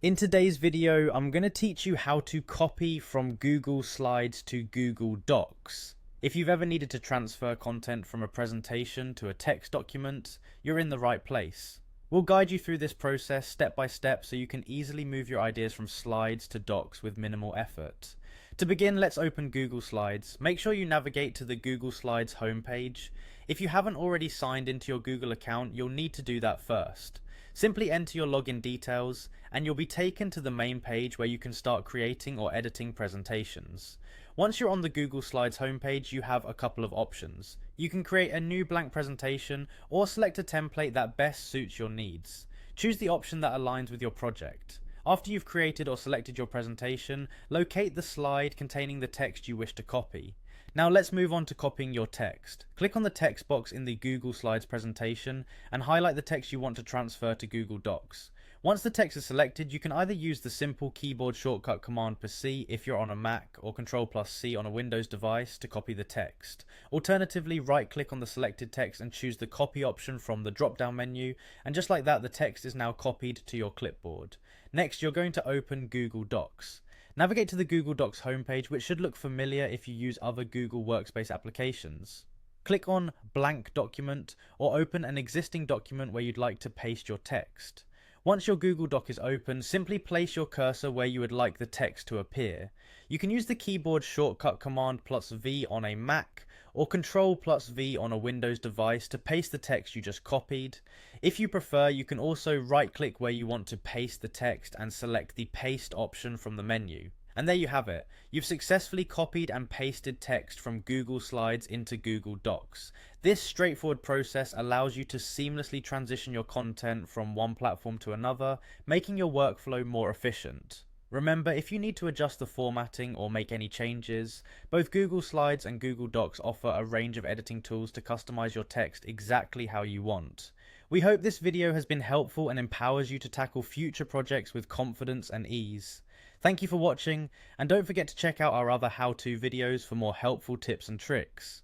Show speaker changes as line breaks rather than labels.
In today's video, I'm going to teach you how to copy from Google Slides to Google Docs. If you've ever needed to transfer content from a presentation to a text document, you're in the right place. We'll guide you through this process step by step so you can easily move your ideas from slides to docs with minimal effort. To begin, let's open Google Slides. Make sure you navigate to the Google Slides homepage. If you haven't already signed into your Google account, you'll need to do that first. Simply enter your login details and you'll be taken to the main page where you can start creating or editing presentations. Once you're on the Google Slides homepage, you have a couple of options. You can create a new blank presentation or select a template that best suits your needs. Choose the option that aligns with your project. After you've created or selected your presentation, locate the slide containing the text you wish to copy. Now let's move on to copying your text. Click on the text box in the Google Slides presentation and highlight the text you want to transfer to Google Docs. Once the text is selected, you can either use the simple keyboard shortcut Command+C if you're on a Mac or Control+C on a Windows device to copy the text. Alternatively, right-click on the selected text and choose the copy option from the drop-down menu, and just like that, the text is now copied to your clipboard. Next, you're going to open Google Docs. Navigate to the Google Docs homepage, which should look familiar if you use other Google Workspace applications. Click on Blank Document or open an existing document where you'd like to paste your text. Once your Google Doc is open, simply place your cursor where you would like the text to appear. You can use the keyboard shortcut Command+V on a Mac or Control+V on a Windows device to paste the text you just copied. If you prefer, you can also right-click where you want to paste the text and select the Paste option from the menu. And there you have it. You've successfully copied and pasted text from Google Slides into Google Docs. This straightforward process allows you to seamlessly transition your content from one platform to another, making your workflow more efficient. Remember, if you need to adjust the formatting or make any changes, both Google Slides and Google Docs offer a range of editing tools to customize your text exactly how you want. We hope this video has been helpful and empowers you to tackle future projects with confidence and ease. Thank you for watching, and don't forget to check out our other how-to videos for more helpful tips and tricks.